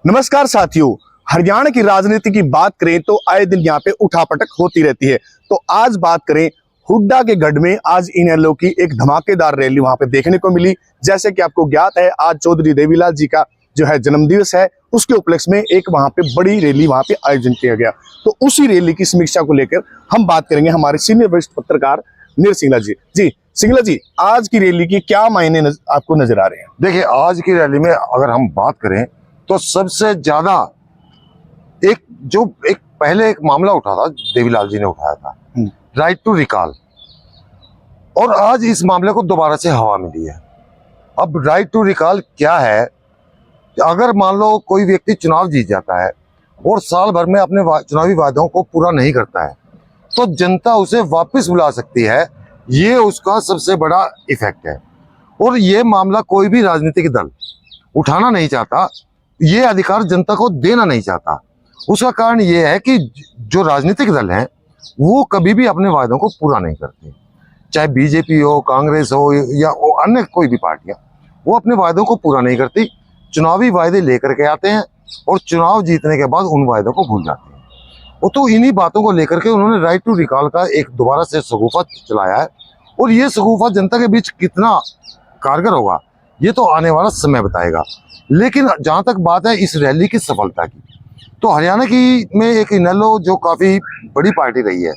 नमस्कार साथियों, हरियाणा की राजनीति की बात करें तो आए दिन यहाँ पे उठापटक होती रहती है। तो आज बात करें हुड्डा के गढ़ में आज इनेलो की एक धमाकेदार रैली वहां पे देखने को मिली। जैसे कि आपको ज्ञात है, आज चौधरी देवीलाल जी का जो है जन्मदिवस है, उसके उपलक्ष्य में एक वहां पे बड़ी रैली वहां पे आयोजन किया गया। तो उसी रैली की समीक्षा को लेकर हम बात करेंगे हमारे सीनियर वरिष्ठ पत्रकार नीर सिंगला जी। सिंगला जी, आज की रैली की क्या मायने आपको नजर आ रहे हैं? देखिए, आज की रैली में अगर हम बात करें तो सबसे ज्यादा एक पहले एक मामला उठा था, देवीलाल जी ने उठाया था, राइट टू रिकॉल, और आज इस मामले को दोबारा से हवा मिली है। अब राइट टू रिकॉल क्या है? अगर मान लो कोई व्यक्ति चुनाव जीत जाता है और साल भर में अपने चुनावी वादों को पूरा नहीं करता है, तो जनता उसे वापस बुला सकती है। ये उसका सबसे बड़ा इफेक्ट है, और ये मामला कोई भी राजनीतिक दल उठाना नहीं चाहता, ये अधिकार जनता को देना नहीं चाहता। उसका कारण ये है कि जो राजनीतिक दल हैं वो कभी भी अपने वायदों को पूरा नहीं करते, चाहे बीजेपी हो, कांग्रेस हो या अन्य कोई भी पार्टियां, वो अपने वायदों को पूरा नहीं करती। चुनावी वायदे लेकर के आते हैं और चुनाव जीतने के बाद उन वायदों को भूल जाते हैं। वो तो इन्हीं बातों को लेकर के उन्होंने राइट टू रिकॉल का एक दोबारा से शगुफा चलाया है, और ये शगुफा जनता के बीच कितना कारगर होगा ये तो आने वाला समय बताएगा। लेकिन जहां तक बात है इस रैली की सफलता की, तो हरियाणा की में एक इनेलो जो काफी बड़ी पार्टी रही है,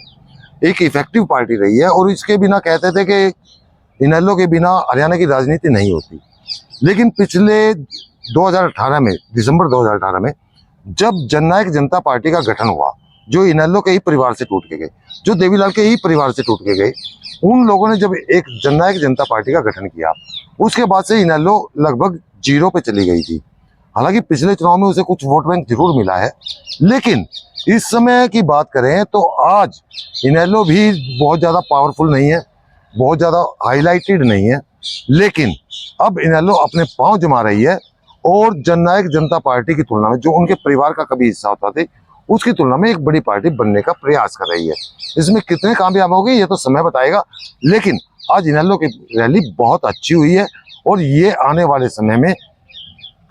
एक इफेक्टिव पार्टी रही है, और इसके बिना कहते थे कि इनेलो के बिना हरियाणा की राजनीति नहीं होती। लेकिन पिछले 2018 में, दिसंबर 2018 में, जब जननायक जनता पार्टी का गठन हुआ, जो इनेलो के ही परिवार से टूट के गए, जो देवीलाल के ही परिवार से टूट के गए, उन लोगों ने जब एक जननायक जनता पार्टी का गठन किया, उसके बाद से इनेलो लगभग जीरो पे चली गई थी। हालांकि पिछले चुनाव में उसे कुछ वोट बैंक जरूर मिला है, लेकिन इस समय की बात करें तो आज इनेलो भी बहुत ज्यादा पावरफुल नहीं है, बहुत ज्यादा हाईलाइटेड नहीं है। लेकिन अब इनेलो अपने पांव जमा रही है, और जननायक जनता पार्टी की तुलना में, जो उनके परिवार का कभी हिस्सा होता था, उसकी तुलना में एक बड़ी पार्टी बनने का प्रयास कर रही है। इसमें कितने कामयाब होंगे ये तो समय बताएगा, लेकिन आज इनेलो की रैली बहुत अच्छी हुई है, और ये आने वाले समय में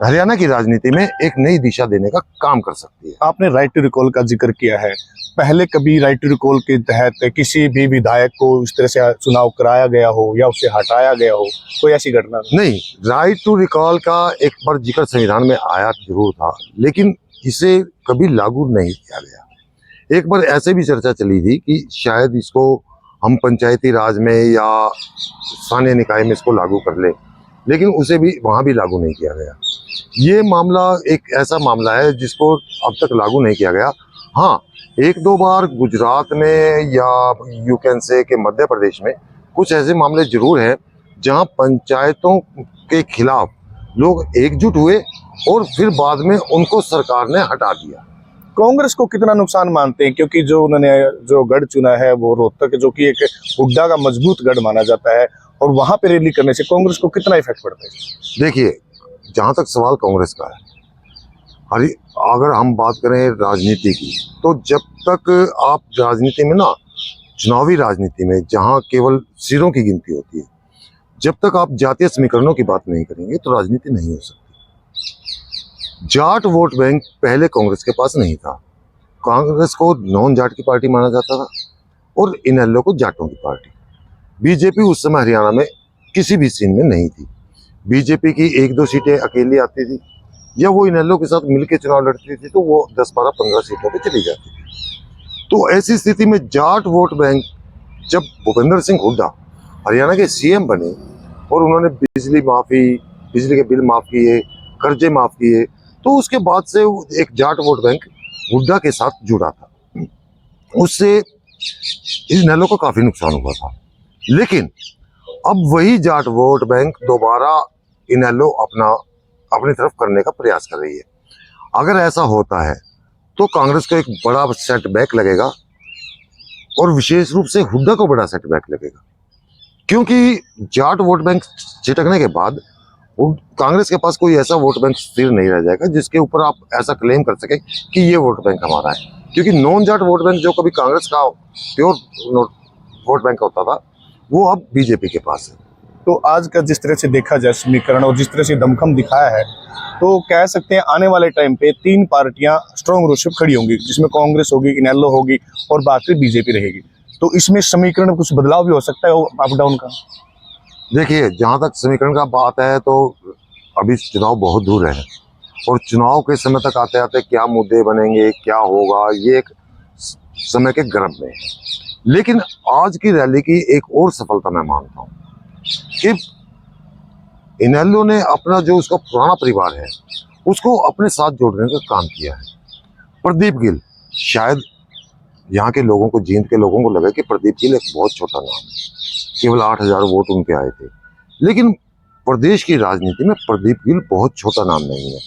हरियाणा की राजनीति में एक नई दिशा देने का काम कर सकती है। आपने राइट टू रिकॉल का जिक्र किया है, पहले कभी राइट टू रिकॉल के तहत किसी भी विधायक को इस तरह से चुनाव कराया गया हो या उसे हटाया गया हो, कोई ऐसी घटना नहीं? राइट टू रिकॉल का एक बार जिक्र संविधान में आया जरूर था, लेकिन इसे कभी लागू नहीं किया गया। एक बार ऐसे भी चर्चा चली थी कि शायद इसको हम पंचायती राज में या स्थानीय निकाय में इसको लागू कर ले, लेकिन उसे भी वहां भी लागू नहीं किया गया। ये मामला एक ऐसा मामला है जिसको अब तक लागू नहीं किया गया। हाँ, एक दो बार गुजरात में या यू कैन से के मध्य प्रदेश में कुछ ऐसे मामले जरूर हैं जहां पंचायतों के खिलाफ लोग एकजुट हुए और फिर बाद में उनको सरकार ने हटा दिया। कांग्रेस को कितना नुकसान मानते हैं, क्योंकि जो उन्होंने जो गढ़ चुना है वो रोहतक, जो कि एक हुड्डा का मजबूत गढ़ माना जाता है, और वहां पे रैली करने से कांग्रेस को कितना इफेक्ट पड़ता है? देखिए, जहां तक सवाल कांग्रेस का है, अगर हम बात करें राजनीति की, तो जब तक आप राजनीति में ना, चुनावी राजनीति में जहां केवल सिरों की गिनती होती है, जब तक आप जातीय समीकरणों की बात नहीं करेंगे तो राजनीति नहीं हो सकती। जाट वोट बैंक पहले कांग्रेस के पास नहीं था। कांग्रेस को नॉन जाट की पार्टी माना जाता था, और इनेलो को जाटों की पार्टी। बीजेपी उस समय हरियाणा में किसी भी सीन में नहीं थी। बीजेपी की एक दो सीटें अकेली आती थी, या वो इनेलो के साथ मिलकर चुनाव लड़ती थी, तो वो 10, 12, 15 सीटों पे चली जाती थी। तो ऐसी स्थिति में जाट वोट बैंक, जब भूपेंद्र सिंह हुड्डा हरियाणा के सीएम बने और उन्होंने बिजली के बिल माफ किए, कर्जे माफ किए, तो उसके बाद से एक जाट वोट बैंक हुड्डा के साथ जुड़ा था। उससे इनेलो को काफी नुकसान हुआ था। लेकिन अब वही जाट वोट बैंक दोबारा इनेलो अपनी तरफ करने का प्रयास कर रही है। अगर ऐसा होता है तो कांग्रेस को एक बड़ा सेटबैक लगेगा, और विशेष रूप से हुड्डा को बड़ा सेटबैक लगेगा, क्योंकि जाट वोट बैंक छिटकने के बाद कांग्रेस के पास कोई ऐसा वोट बैंक स्थिर नहीं रह जाएगा जिसके ऊपर आप ऐसा क्लेम कर सके कि ये वोट बैंक हमारा है। क्योंकि नॉन जाट वोट बैंक जो कभी कांग्रेस का प्योर वोट बैंक होता था, वो अब बीजेपी के पास है। तो आज का जिस तरह से देखा जाए समीकरण और जिस तरह से दमखम दिखाया है, तो कह सकते हैं आने वाले टाइम पे 3 पार्टियां स्ट्रॉन्ग रूप से खड़ी होंगी, जिसमें कांग्रेस होगी, इनेलो होगी और बाकी बीजेपी रहेगी। तो इसमें समीकरण में कुछ बदलाव भी हो सकता है अप डाउन का। देखिए, जहाँ तक समीकरण का बात है तो अभी चुनाव बहुत दूर है और चुनाव के समय तक आते आते क्या मुद्दे बनेंगे, क्या होगा, ये एक समय के गर्भ में है। लेकिन आज की रैली की एक और सफलता मैं मानता हूँ कि इनेलो ने अपना जो उसका पुराना परिवार है उसको अपने साथ जोड़ने का काम किया है। प्रदीप गिल, शायद यहाँ के लोगों को, जींद के लोगों को लगा कि प्रदीप गिल एक बहुत छोटा नाम है, केवल 8000 वोट उनके आए थे। लेकिन प्रदेश की राजनीति में प्रदीप गिल बहुत छोटा नाम नहीं है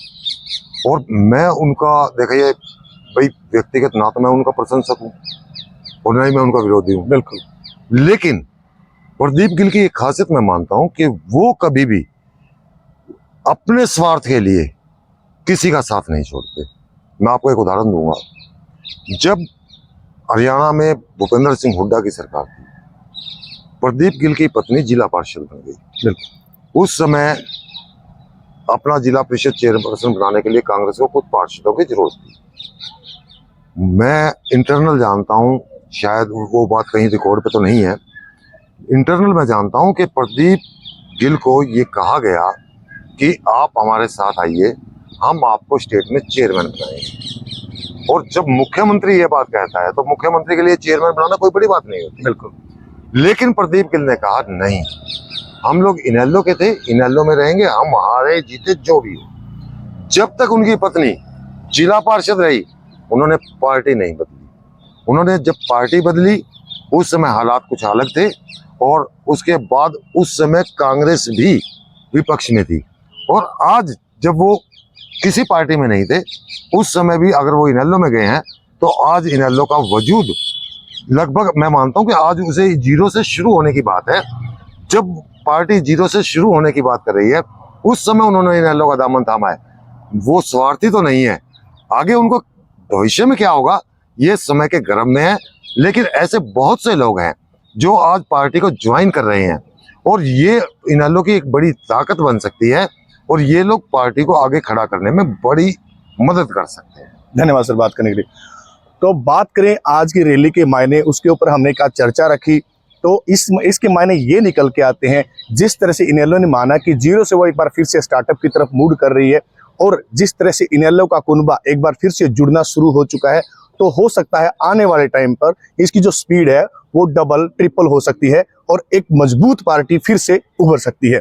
और मैं उनका, देखिए भाई, व्यक्तिगत ना तो मैं उनका प्रशंसक हूँ और ना ही मैं उनका विरोधी हूँ, बिल्कुल। लेकिन प्रदीप गिल की एक खासियत मैं मानता हूँ कि वो कभी भी अपने स्वार्थ के लिए किसी का साथ नहीं छोड़ते। मैं आपको एक उदाहरण दूंगा। जब हरियाणा में भूपेंद्र सिंह हुड्डा की सरकार थी, प्रदीप गिल की पत्नी जिला पार्षद बन गई। उस समय अपना जिला परिषद चेयरपर्सन बनाने के लिए कांग्रेस को कुछ पार्षदों की जरूरत थी। मैं इंटरनल जानता हूं, शायद वो बात कहीं रिकॉर्ड पे तो नहीं है, इंटरनल मैं जानता हूं कि प्रदीप गिल को ये कहा गया कि आप हमारे साथ आइए, हम आपको स्टेट में चेयरमैन बनाएंगे। और जब मुख्यमंत्री ये बात कहता है तो मुख्यमंत्री के लिए चेयरमैन बनाना कोई बड़ी बात नहीं होती। बिल्कुल। लेकिन प्रदीप गिल ने कहा नहीं, हम लोग इनेलो के थे, इनेलो में रहेंगे, हम हारे जीते जो भी हो। जब तक उनकी पत्नी जिला पार्षद रही उन्होंने पार्टी नहीं बदली। उन्होंने जब पार्टी बदली उस समय हालात कुछ अलग थे और उसके बाद उस समय कांग्रेस भी विपक्ष में थी और आज जब वो किसी पार्टी में नहीं थे उस समय भी अगर वो इनेलो में गए हैं तो आज इनेलो का वजूद लगभग, मैं मानता हूं कि आज उसे जीरो से शुरू होने की बात है। जब पार्टी जीरो से शुरू होने की बात कर रही है उस समय उन्होंने इनेलो का दामन थामा है। वो स्वार्थी तो नहीं है, आगे उनको भविष्य में क्या होगा ये समय के गर्भ में है। लेकिन ऐसे बहुत से लोग हैं जो आज पार्टी को ज्वाइन कर रहे हैं और ये इनेलो की एक बड़ी ताकत बन सकती है और ये लोग पार्टी को आगे खड़ा करने में बड़ी मदद कर सकते हैं। धन्यवाद सर बात करने के लिए। तो बात करें आज की रैली के मायने, उसके ऊपर हमने क्या चर्चा रखी, तो इसके मायने ये निकल के आते हैं, जिस तरह से इनेलो ने माना कि जीरो से वो एक बार फिर से स्टार्टअप की तरफ मूव कर रही है और जिस तरह से इनेलो का कुनबा एक बार फिर से जुड़ना शुरू हो चुका है, तो हो सकता है आने वाले टाइम पर इसकी जो स्पीड है वो डबल ट्रिपल हो सकती है और एक मजबूत पार्टी फिर से उभर सकती है।